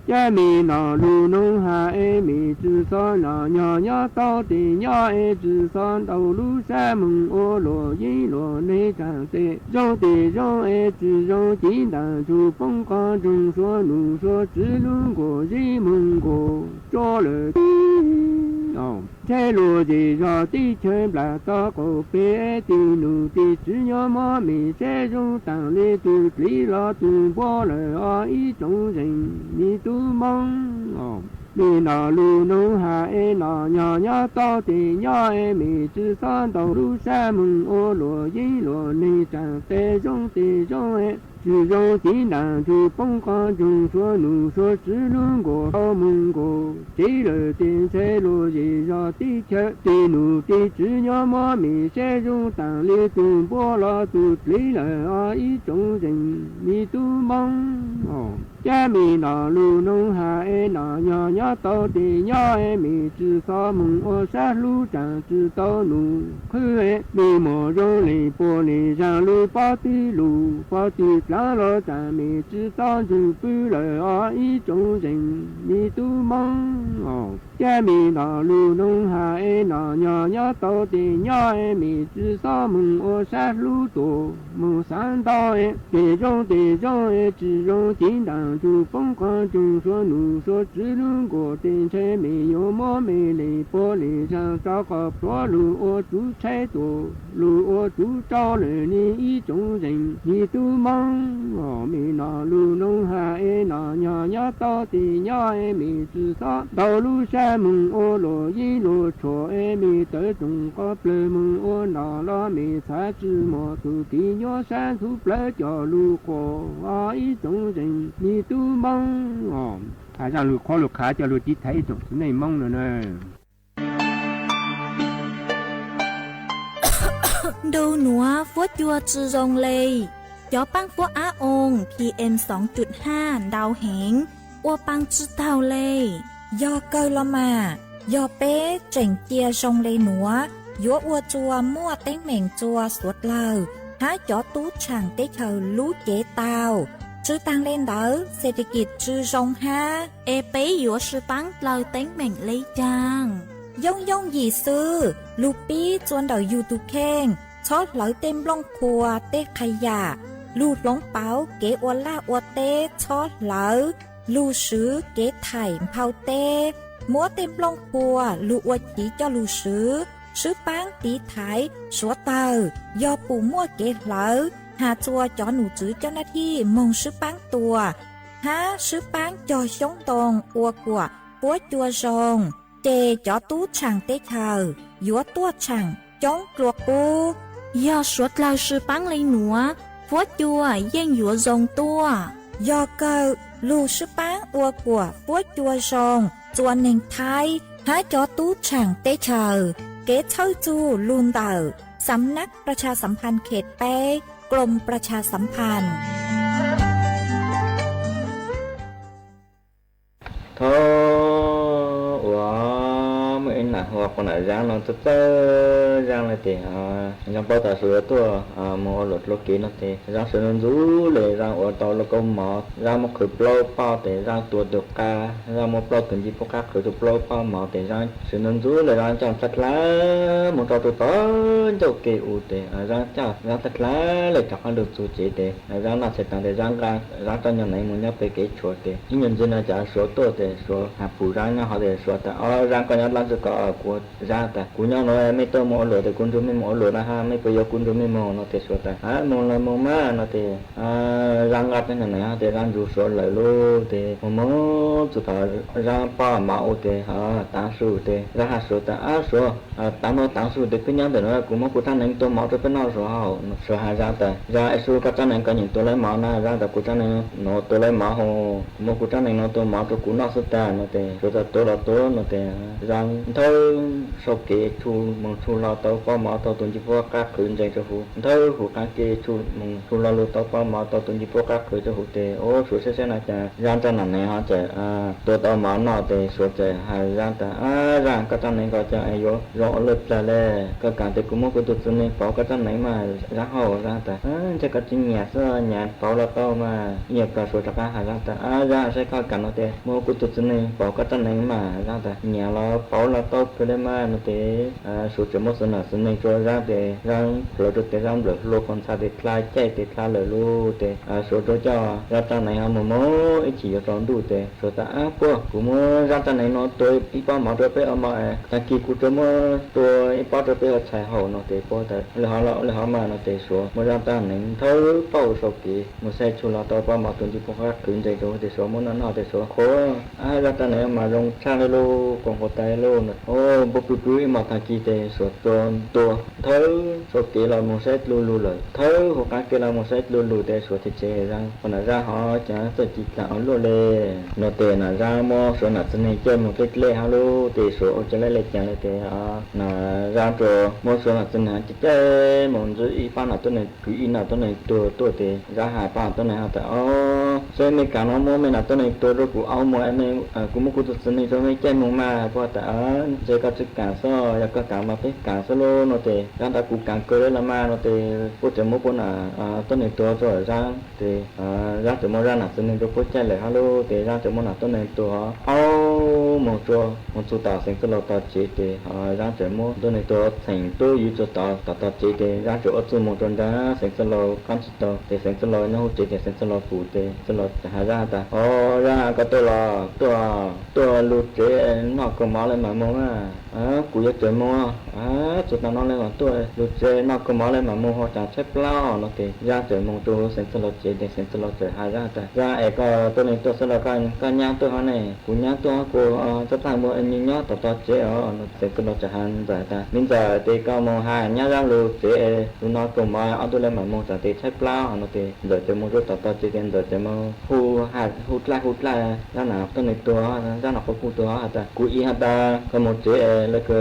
cha mi na lu nong ha e mi chữ san na nya nya tao ti nya e chữ san tao lu sa mừng ô lô y lô ni chẳng tê rong e chữ rong chỉ đàn chu bông con trong số nu số chữ lu cổ y mừng cổ cho le che lô gì ra tí chơi là ta cổ pe ti nu ti chữ nya ma mi che rong tang le tu li la tu bo le a y trong rừng mi tu mong mi na lu nu ha e na nya nya tao ti nya e mi chữ san tao lu sa mừng ô lô y lô ni chẳng tê rong e chữ rong chỉ đàn chu bông con trong số nu số chữ lu cổ tao mừng cổ chỉ le tiền che lô gì ra tí che ti nu ti chữ nya ma mi che rong tang le tu bo la tu li le a y trong rừng mi tu mong cha mi nọ lu nông hà e nọ nhỏ nhỏ tàu tì nhỏ e mi chữ so mùng ô sa lu chẳng chữ tàu nụ khứ e mi mồ rô lì bồ lì giang lu bao tì lá lo chẳng mi chữ tàu chữ bư lời o ý chung rình mi tu mong cha mi nọ lu nông hà e nọ nhỏ nhỏ tàu tì nhỏ e mi chữ so mùng ô sa lu tổ mùng san tàu e tì rong e chữ rong tiếng đàn chú phong quang chung số nụ số chữ lương của tình chế mi yo mô mi lì bố lì sang cho có pro lu ô chú chế tổ lu ô chú cho lì ni ý chung rình ni tu mong mi nọ lu nông hà e nọ nhỏ nhỏ to tì nhỏ e mi chữ so đầu lu sa mừng ô lộ y lộ chô e mi tới chung có ple mừng ô nọ lo mi sa chữ mô tu tì nhỏ san thu ple cho lu khổ ý chung rình ni tu mong ra lu khó lu khá cho lu chỉ thấy trong thứ này mong rồi nè đâu nữa phố chùa chư rong lê gió băng phố á ôn PM 2.5 đào hẹn ô băng chư tàu lê do cơ lo mà do bé chỉnh chia rong lê nữa gió ô chùa mua tén mèn chùa suốt lờ há chó tú chẳng tế chờ lú chế tàu chứ tăng lên đỡ sẽ đi kịp chư rong ha e bé dũa sư bắn lời tén mèn lấy chàng dông gì sư lù bí chuan đầu YouTube khen chót lỡ tem lông khua tê khai giả lù lông báo kế ô la ô tê chót lỡ lù sứ kế thải phao tê múa tem lông khua lù ô chỉ cho lù sứ bán tí thái số tờ do bù mua kế lỡ hà chùa cho nụ chữ cho nó thi mong sứ bán tùa há sứ bán cho sống tồn ua của búa chùa rồng chê cho tú chẳng tế thờ dúa tua chẳng chống ruột u do suốt lao sư bán lấy nữa búa chùa gian dúa rồng tua do cơ lù sứ bán ua của búa chùa rồng chùa nền thái há cho tú chẳng tế thờ kế thơ chu luôn tờสำนักประชาสัมพันธ์เขตแป้กรมประชาสัมพันธ์ hoặc còn ở giang nó tất giang là thì giang bao ta sửa tua mua lột lột kỹ nó thì giang sửa nó rú để giang ở tàu là công mỏ giang một khử plo bao để giang tua được ca giang một plo cần gì bao cá khử được plo bao mỏ để giang sửa nó rú để giang chọn thật lá một tàu tụi to cho kỹ u để giang chọn giang thật lá để chọn ăn được số chế để giang là sẽ tăng để giang cho nhà này muốn nhớ về cái chuột để những nhân dân là trả số tua để số hạt phụ giang nhau họ để số ta giang có nhớ làm sự có của ra ta của nhau nói mấy tơ mỏ lửa thì cũng chúng mình mỏ lửa là ha mấy bây giờ cũng chúng mình mỏ nó thì số ta mỏ là mỏ má nó thì rang gạt cái này thì rang dù số lại luôn thì mỏ chủ thọ rang pa mạo thì tăng số thì ra hạt số ta số tăng số thì cái nhau thì nó cũng mỏ của thằng này tôi mỏ tôi phải nói số hai ra ta ra số các thằng này có những tôi lấy mỏ na ra ta của thằng này nó tôi lấy mỏ hồ mỏ của thằng này nó tôi mỏ tôi cũng nó số ta nó thì số ta tôi là tôi nó thì rang thôi sau khi chu lo tàu qua mỏ tàu tuần chỉ qua các khử dành cho phụ thôi phụ các kia chu lo lô tàu qua mỏ tàu tuần chỉ qua các khử cho phụ tề ô số xe này chả gian cho này họ chả tôi tàu mỏ nọ tề số chả hai gian ta gian các trang này có chả ai vô rõ lực là lệ các cả tề cũng muốn cái tụt này bảo các trang này mà giá hậu gian ta chắc các chính nhà sơ nhà bảo là tàu mà nhiều cả số chắc hai gian ta gian sẽ có cả nó tề mua cái tụt này bảo các trang này mà gian ta nhà nó bảo là tàu cái đấy mà nó thế số chấm một số nào số này cho ra để ra rồi được để ra được lô con sa để khai chạy để khai lời lô để số cho ra trang này mà mỗi chỉ cho đủ để số ta của cũng ra trang này nó tôi ít bao mà tôi phải ở mà ta kỳ cũng cho mà tôi ít bao tôi phải ở chạy hậu nó để bao tại là họ mà nó để số mà ra trang này thôi bao số kỳ một xe chua là tôi bao mà tôi chỉ có cácคืน để số muốn nó để số khó ra trang này mà rong sang lô còn có tay lô nữa ô bố bố bố mà thằng chị tê số tua thớ số kia là một set lu rồi thớ hoặc cái kia là một set lu tê số thịt chè rằng còn là ra họ chả sẽ chỉ là ở lu lê nó tê là ra mua số nào trên này chơi một cái lê halu tê số cho lấy chả lấy tê là ra rồi mua số nào trên này chỉ chơi một chữ y pan nàoตัวnày cứ y nàoตัวnàyตัวtê ra hai panตัวnày haแต่số mấy cả nó mua mấy nàoตัวnàyตัวrồi cũng ao mua em cũng mua cũng trên này số mấy chơi mua màเพราะแต่chơi cái cả số yaก็cả mà cái cả số lô nó tê ra ta cũng càng cơ là mà nó tê cũng chỉ mua làตัวnàyตัวrồi ra tê ra chỉ mua ra nào trên nàyก็chơi lại halu tê ra chỉ mua nàoตัวnàyตัวao một chỗ tạo thành cái lò tạo chế tê ra chỉ muaตัวnàyตัวthànhตัวอยู่chỗ tạo chế tê ra chỗ ở chỗ một trong đó thành cái lò con store tê thành cái lò nó chế tê thành cái lò phụ tê cái lò hà ra ta ra cáiตัวลูเจนอกก็มาเลยมาmuaกูจะเจอmuaจุดนั้นนั่นเลยว่าตัวลูเจนอกก็มาเลยมาmua họ chẳng xếp lao nó thì raเจอmuaตัวthành cái lò chế tê thành cái lòเจhà ra ta raก็ตัวนี้ตัวสลับกันย่างตัวเขาเนี่ยกูย่างตัวกูจะทำmua anh nhớต่อเจnó thành cái lòเจหันแต่ta mình giờ thì có mua hai nhá raลูเจnóก็มาเอาตัวเลยมาmuaแต่ที่ใช้เปล่าnó thì giờจะmuaตัวต่อเจgiờจะmuaหูไล่raหนาตัวนี้ตัวraหนากูตัวแต่กูอีหัดก็muaเจแล้วก็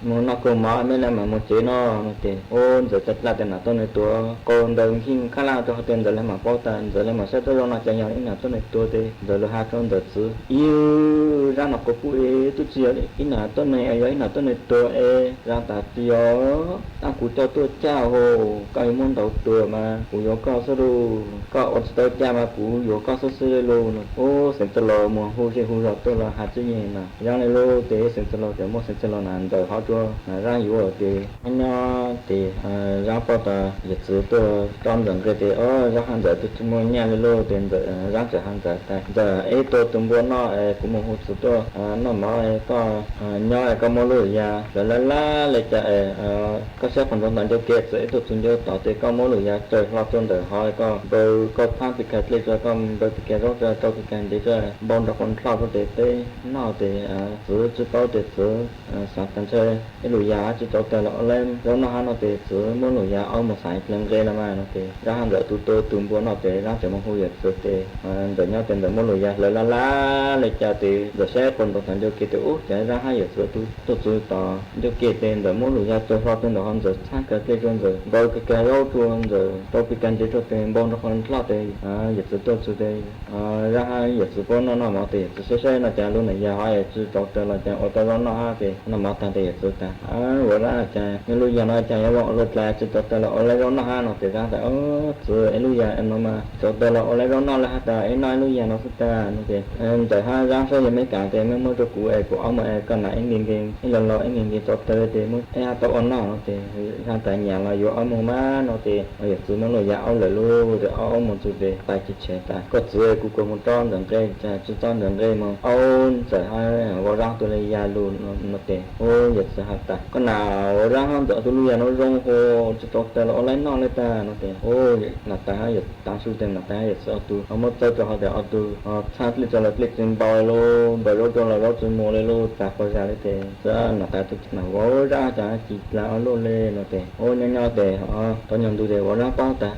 mua nóก็มาไม่แล้วมาmuaเจnó thì giờจัดละแต่หนาตัวนี้ตัวก่อนเดินหิ้งข้างล่างตัวเต็มgiờเลยมาป้อแต่giờเลยมาเซ็ตตัวเราจะยังอีหนาตัวนี้ตัวเตgiờเลยหาคนเดือดซื้อraหนากูตัวเจียวอีหนาตัวนี้ไอ้หนาตัวนี้ตัวraตาเจียวตั้งกูเจ้าตัวเจ้าโหก็ไอ้มุ่งตัวมากูยกก็สรูก็อดตัวเจ้ามากูยกก็ซื้อโลเสียงตลอดมัวหูเชี่ยหูรอตัวละหาจิ้งยังนะยังในโลเตะเสียงตลอดแต่มัวเสียงตลอดนั้นแต่เขาตัวร่างอยู่เตะอันนี้เตะร่างพอตาหยุดซื้อตัวตอนหลังก็เตะร่างหันเตะตัวมัวเนี่ยในโลเตะร่างจะหันแต่ตัวตุ่มบัวน้อกูมัวหูสุดตัวน้อหมอก็ย่อก็มัวลุยยาแต่ละเลยจะก็เสียผลตอนจะเก็บเสียตัวจุนเดียวต่อเตะก็มัวลุยยาเจอรอบจนเดือดหอยก็พังติดกันเลยจะก็เดินติดกันรถจะตัวติดกันเดี๋ยวจะบอลตะคนคลอดเตะเตะนอเตะซื้อจุดโตเตะซื้อสัตว์กันเชยไอ้ลุยยาจุดโตแต่ละเล่มแล้วนอฮันนอเตะซื้อมัวลุยยาเอามาใส่เกลือเกลือละมาโนเตะแล้วหันเดือดตัวตุ่มบัวนอเตะแล้วจะมาหูหยุดซื้อเตะเดี๋ยวเนาะเป็นเดี๋ยวมัวลุยยาเลยละเลยจะเตะเดี๋ยวแช่คนตกกันเดี๋ยวกินเตะจะร่างให้หยุดซื้อตัวซื้อต่อเดี๋ยวกินเตะเดี๋ยวมัวลุยยาตัวคลอดเป็นเดี๋ยวหันเดี๋ยวช่างเกิดเตะจนเดี๋ยวบอลแก่ๆเราตัวเดี๋ยวตัวปีกันเดี๋ยวเตะบอลตะคนคลอดเตะหยุดซื้อตัวซื้อเตะร่างให้หยุดซื้อพวกน้องๆมาเตะจะใช้น่าจะรู้ในยาให้ซื้อต่อเตะเราจะเอาตัวน้องๆให้เตะน้องมาตั้งเตะหยุดซื้อแต่เวลาจะไม่รู้ยาน้อยจะยังว่ารถแรงซื้อต่อเตะเราเอาอะไรน้องๆให้เราเตะร่างแต่ซื้อไอ้รู้ยาไอ้น้องมาต่อเตะเราเอาอะไรน้องๆเลยฮะแต่ไอ้น้อยรู้ยาน้องสุดแต่โอเคแต่ถ้าร่างใช้ยังไม่การเตะไม่มั่วตัวกูกูเอามาก็ไหนไอ้เงี้ยไอ้เราไอ้เงี้ยต่อเตะเตะมั่วไอ้ตัวอ่อนน้องเตะทางแต่หยาเราอยู่เอามือมาเนาะเตะเอาอยากซื้อมันเลยยาเอาเลยลูกเดี๋ยวเอาหมดจุดเตะไปจิตเฉยแต่ก็ซื้อกูก็มันต้อนเดินเกยจะจุดต้อนเดินเกยมั้งเอาใส่ให้ว่าร่างตัวเลยยาลูนเตะอยากจะหักแต่ก็หนาวร่างตัวตัวยาnó rong hồจุดต่อแต่เราเอาไรนอนเลยแต่เนาะเตะหนักแต่ให้อยากตั้งสู้เต็มหนักแต่ให้อยากเอาตัวเอาหมดใจจะเขาแต่เอาตัวชาติลิจเราเล็กจนบอยโลบอยโลจนเราจนโมเลยโลแต่พอจะเลยเตะจะหนักแต่ตัวหนักว่าร่างจะจิตแล้วเอาโลเลยเนาะเตะเนาะเตะตอนยังดูเตะว่าร่างป้าแต่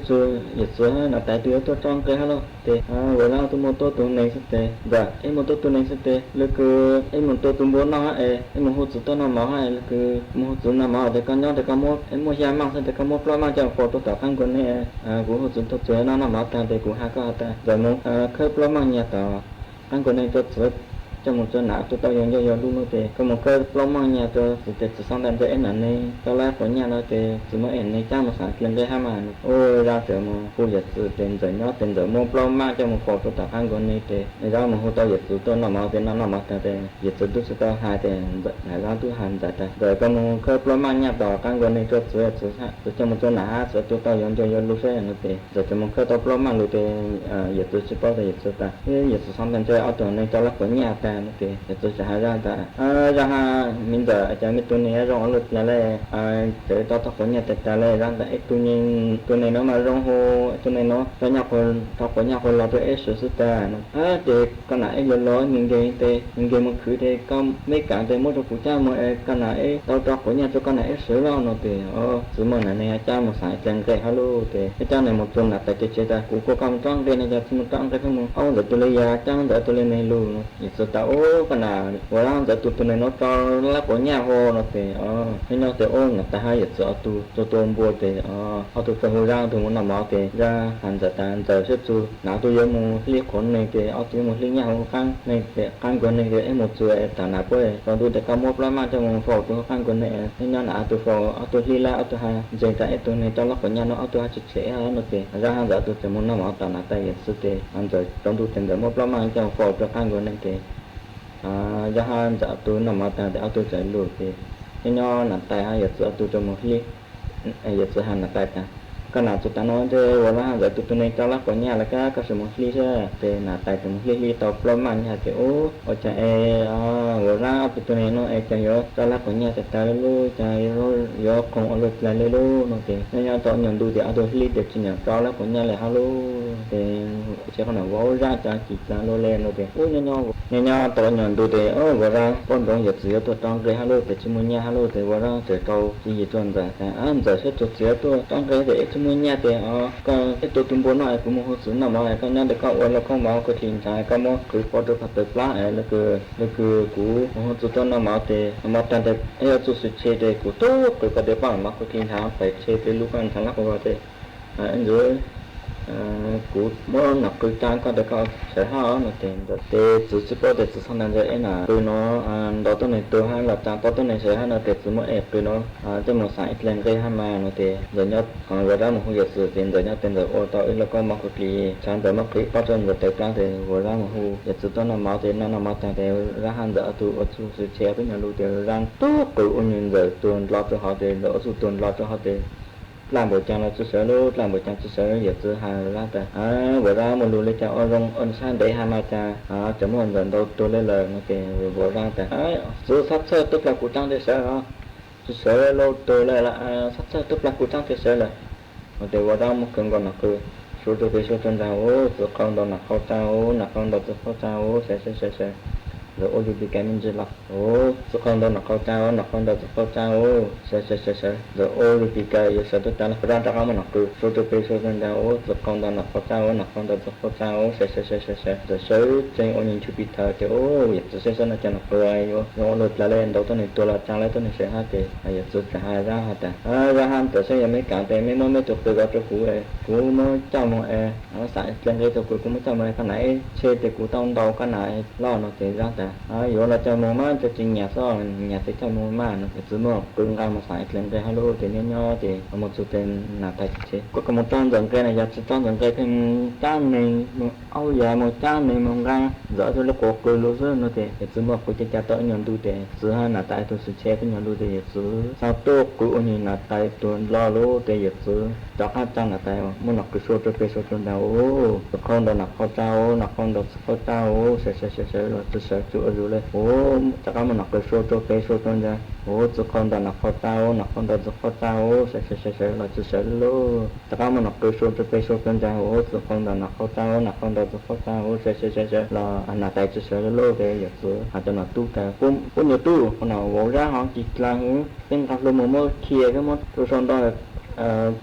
ซื้ออยากซื้อหนักแต่ตัวจ้องเกยฮัลโหลเตะเวลาตัวโมตัวไหนสักเตะแบบไอ้โมตัวไหนสักเตะแล้วก็ไอ้โมตัวบัวน้อยไอ้โมหัวตัวน้อยมาให้แล้วก็โมหัวตัวน้อยมาแต่ก็ย้อนแต่ก็โมไอ้โมยามั่งแต่ก็โมปลามาจากพอตัวต่อข้างคนนี่กูหัวตัวเจอน้อยมาแต่กูหาก็แต่แต่โมเคยปลามาเนี่ยต่อข้างคนนี่ตัวเสือcho một chỗ nào tôi tao dùng cho luôn nó thì có một cái lông mang nhà tôi thì xong đàn cái ảnh này tao lấy của nhà nó thì chỉ mới ảnh này trang một sản lên đây ham mà ra chỗ một khu dịch sự tiền rồi nó tiền rồi mua lông mang cho một phố tôi tạo ăn con này thì ra một khu tao dịch sự tôi nằm ở bên nó nằm ở thì dịch sự tôi sẽ tao hai tiền này ra tôi hành tại rồi có một cái lông mang nhà tao ăn con này tôi sửa cho một chỗ nào sửa tôi tao dùng cho luôn xe nó thì rồi cho một cái tao lông mang luôn thì dịch tôi sẽ bao giờ dịch sự ta dịch sự xong đàn chơi ở chỗ này cho lấy của nhà ta ta nó thì tôi sẽ ra ta ra ha mình giờ cho mình tôi này rong lực là lại để tao tao có nhà ta lại ra tại tôi này nó mà rong hồ tôi này nó tao nhọc hơn tao có nhọc hơn là tôi sử ta thì con này lo những cái mà cứ thế con mấy cả thì mỗi chỗ cha mà con này tao có nhà cho con này sử lo nó thì sử mà này cha mà xài chân cái hello thì cái cha này một tuần là tại chơi ta cũng có con trăng đây này giờ một trăng cái không ông giờ tôi lấy giá trăng giờ tôi lên này luôn giờ tao con nào vừa làm giờ tôi này nó cho lá của nhà hồ nó thì nên nó thì là ta hai giờ tôi mua thì tôi phải hồi ra tôi muốn làm máu thì ra hàng giờ xếp chu nào tôi giờ một ly khốn này thì tôi một ly nhà hồ khang này thì khang quần này thì một chuỗi ta nào quê còn tôi để cầm một lá mang cho một phổ tôi khang quần này nên nó là tôi phổ tôi ly lá tôi hai giờ tại tôi này cho lá của nhà nó tôi hai chục sẽ nó thì ra hàng giờ tôi chỉ muốn làm máu ta nào tay giờ thì hàng giờ trong tôi tiền để một lá mang cho phổ tôi khang quần này thì ra hàng giờ tôi làm máu ta để tôi chạy lùi thì nên nó là tay hai giờ tôi cho một ly giờ hàng là tay ta cái nào tụi ta nói chứ vừa là giờ tụi này cho lắc của nhà là cái sự một ly chứ thì là tại tụi một ly tàu plum ăn nhà thì ở chợ vừa ra tụi này nó chạy vô cho lắc của nhà chạy luôn chạy rồi vô không ở được lại luôn nó thì nên tụi nhận đủ thì tụi ly được chỉ nhận cho lắc của nhà là hello thì sẽ còn nào vô ra cho chỉ là lô lên rồi thì nên tụi nhận đủ thì vừa ra con đó giờ chỉ tụi trong cái hello thì chỉ muốn nhà hello thì vừa ra sẽ câu gì chuẩn rồi giờ sẽ tụi chỉ tụi trong cái để mua nhà thì còn cái tôi tung bố nói cũng một số nào mà con nhà để có là không báo có tiền trái có một cái phô được phát được lá là cứ cũ một số tôi nào mà thì mà tan thì ấy tôi sẽ chơi để cũ tốt cái có để bảo mà có tiền tháo phải chơi để lúc ăn thằng lắc vào thì anh rồi cũ mỗi nạp cứ trang có được có sẽ hao nó tiền để chủ sự có để chủ sang năm rồi là tôi nó đó tôi này tôi hay là trang tôi này sẽ hay là để chủ mỗi ép tôi nó cho một sải lên cái hai mà nó thì rồi nhớ còn rồi đó một không giờ sự tiền rồi nhớ tiền rồi ô tô là có một cái trang rồi mất cái bắt chân rồi tới trang thì rồi ra một hồ giờ sự tôi làm máu thì nó làm máu thì ra hàng giờ tôi ở chủ sự chế với nhà lưu tiền ra tốt cứ ôn nhìn rồi tuần lo cho họ thì đỡ số tuần lo cho họ thì làm buổi trang là chú sở luôn làm buổi trang chú sở giờ chú hà ra ta vừa ra một lùi lên cho ông san để hai mai cha chấm một lần đâu tôi lên lời nó kì vừa ra ta chú sắp sơ tức là của trang để sở đó chú sở lâu tôi lại là sắp sơ tức là của trang để sở là để vừa ra một cơn còn là cứ số tôi bị số chân rào chú con đâu là khâu trao là con đâu chú khâu trao sẽ rồi ôi bị cái mình chỉ là số con đâu là khâu trao là con đâu khâu trao sẽ rồi ôi bị cái sẽ tôi trả ra cho nó cứ số tôi bị số chân rào số con đâu là khâu trao là con đâu khâu trao sẽ rồi số trên ôi nhìn chụp bị thở thì ôi sẽ nó cho nó cười nó lột là lên đầu tôi này tôi là trang lấy tôi này sẽ hát thì giờ tôi sẽ hai ra hả ta ra ham tôi sẽ mấy cả thì mấy tôi từ đó cho cũ ấy cũ mới cho nó nó xài lên cái tôi cũng mới cho nó cái này chơi thì cũ tông đầu cái này lo nó thì ra ta giờ là cho mua má cho trên nhà so nhà thì cho mua má nó phải giữ mua cưng ra mà xài lên cái hello thì nên nho thì một số tiền là tài chế có một trang dần cái này giờ trang dần cái trang này âu giờ một trang này mà ra giờ tôi là cuộc cười luôn rồi nó thì giữ mua của cha tôi nhận đủ tiền giữ hai là tại tôi sẽ che cái nhận đủ tiền giữ sao tôi cứ ôn nhìn là tại tôi lo luôn thì giữ cho hai trang là tại muốn là cứ số trên đầu không đâu là khó trao là không đâu khó trao sẽ rồi tôi sẽ chữa rồi lên chắc là mình là cứ số trên ra tôi không đâu là khó trao là không đâu khó trao sẽ là tôi sẽ luôn chắc là mình là cứ số trên ra tôi không đâu là khó trao là không đâu khó trao sẽ là anh là tại tôi sẽ luôn để giữ cho nó tu ta cũng nhiều tu còn nào vỗ ra họ chỉ là những các lô mơ kia cái món tôi xong đó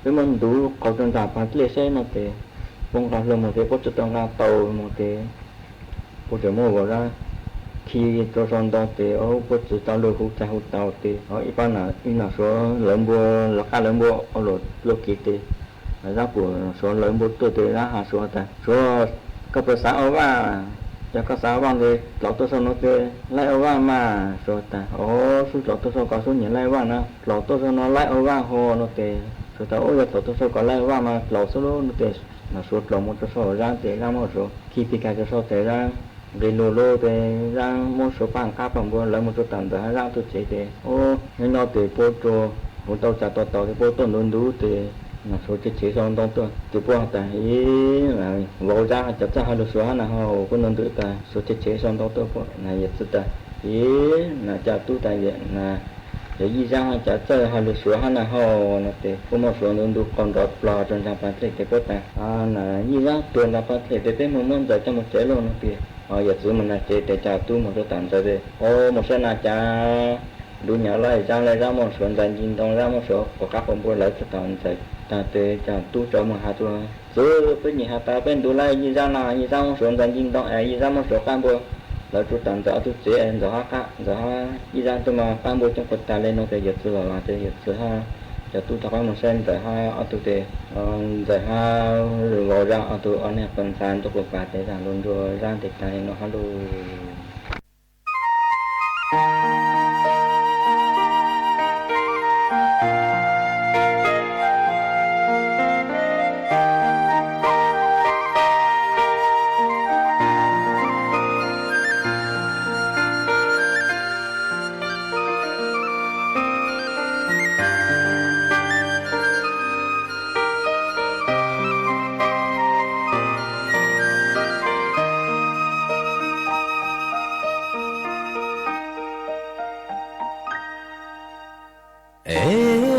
cái món đủ có trên giảm phản liệt xe nó thì không các lô một cái có chút ra tàu một cái có thể mua vào ra khi tôi xong đó thì có chút tàu lô hút tàu thì ít ban là số lớn bùa là cả lớn bùa ở lô kia thì ra của số lớn bùa tôi thì ra hà số ta số các bữa sáng ở cho các sáu bằng thì lẩu tôi xong nó kê lại ở vang mà rồi ta số lẩu tôi xong có số nhiều lại vang nữa lẩu tôi xong nó lại ở vang hồ nó kê rồi ta lẩu tôi xong có lại ở vang mà lẩu số nó kê là số lẩu một số ra thì ra một số khi bị cái số thì ra về lô thì ra một số bằng khác bằng bữa lấy một số tầm tới ra tôi chỉ thì nên nó thì bố trò một tàu trả tàu thì bố tôi luôn đủ thì là số chết chế xong đông tôi chỉ buông tại là vào ra chặt ra hai đứa số là họ cũng nên tự tại số chết chế xong đông tôi là nhiệt sự tại ý là chặt tu tại diện là để đi ra chặt ra hai đứa số là họ là để có một số nên được còn đọt lò trong trang bản thể cái bớt này là đi ra tuần là bản thể để một món giờ cho một chế luôn thì nhiệt sự mình là chế để chặt tu một số tạm giờ đây một số là chặt đủ nhỏ lại ra một số dành nhìn đông ra một số của các ông bố lấy cho tạm giờ ta te cha tu cho một hạt tu rồi bên nhà ta bên tu lại như ra là như ra một số dành nhìn đông như ra một số cán bộ là tu tạm giờ tu chế em giờ ha như ra tu mà cán bộ trong cuộc ta lên nó phải giật sự là phải giật sự ha cha tu cho con một sen giờ ha ở tu te giờ ha rồi gọi ra ở tu anh em phần san cho cuộc phạt để rằng luôn rồi ra thì ta nó ha luôn Hãy subscribe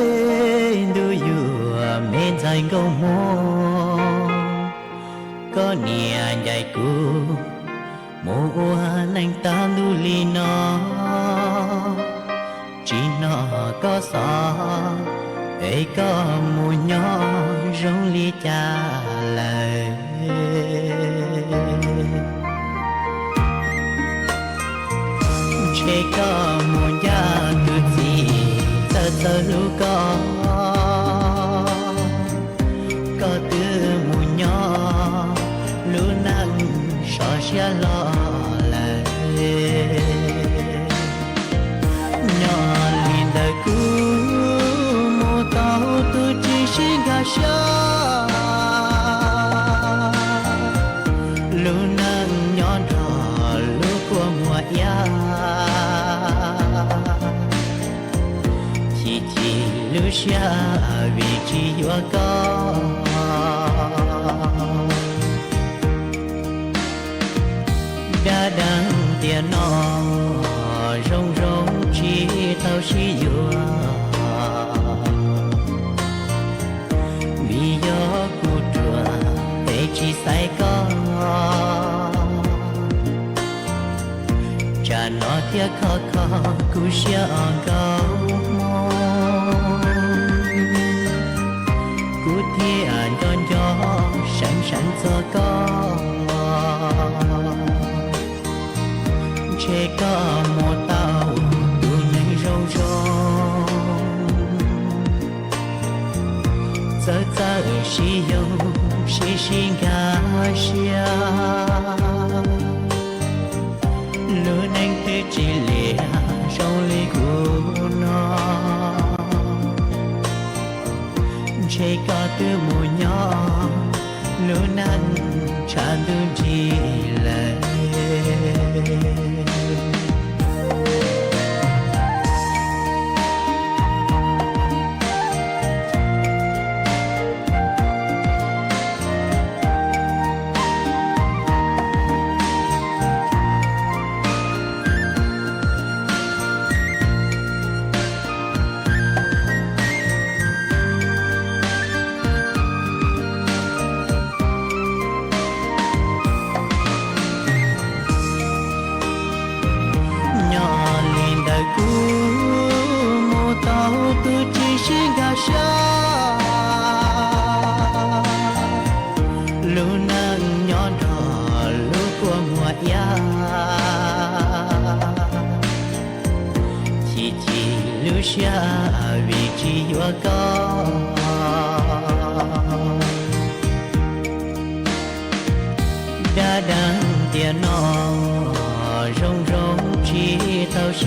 cho kênh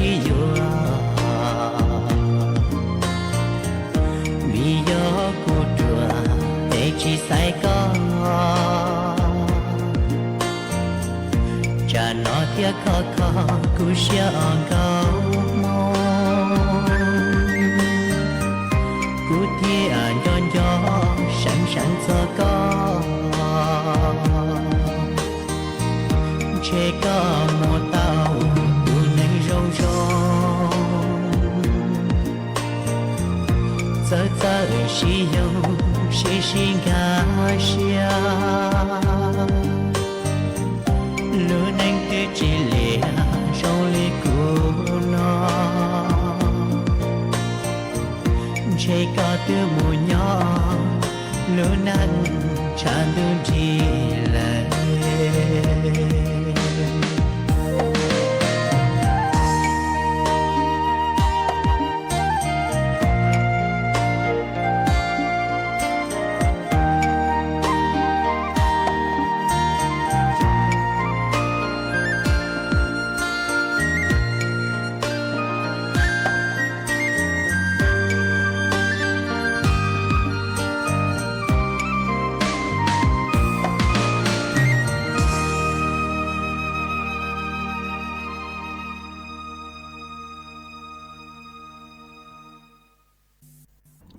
Ghiền Mì Gõ để không bỏ lỡ có mùa tàu tu này râu râu giờ giờ chỉ dâu chỉ gà xia lũ nanh tư chỉ lìa râu lì của nó chỉ có từ mùa nhỏ lũ nanh chẳng tu chỉ lại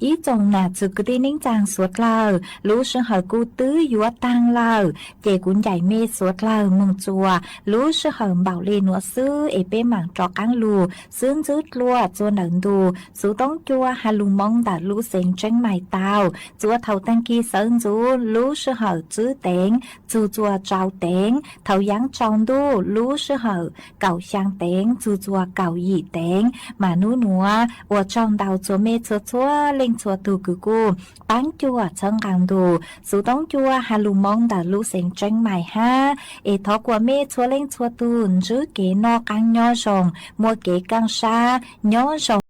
ý chồng nà chữ cứ đi nính chàng suốt lờ lũ sư hở cu tứ dúa tăng lờ chè cuốn dạy mê suốt lờ mừng chùa lũ sư hở bảo lê nụa sư ế bê mảng trò cáng lù sướng dứt lùa chua nở đù sú tông chua hà lù mong đã lũ xanh tranh mày tàu chua thầu tăng kỳ sơn dũ lũ sư hở chữ téng chua trao téng thầu giáng trong đu lũ sư hở cào sang téng chua cào yỉ téng mà nú nụa ua trong đào chua mê chua lên chua tu cử cô bán chua chân càng đồ số tông chua hà lù mong đã lũ xanh tranh mày ha ê thó của mê chua lên chua tu giữ kế no càng nhỏ rồng mua kế càng xa nhỏ rồng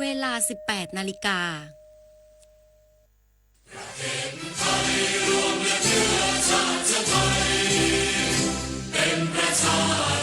เวลา 18 นาฬิกาเป็นประชา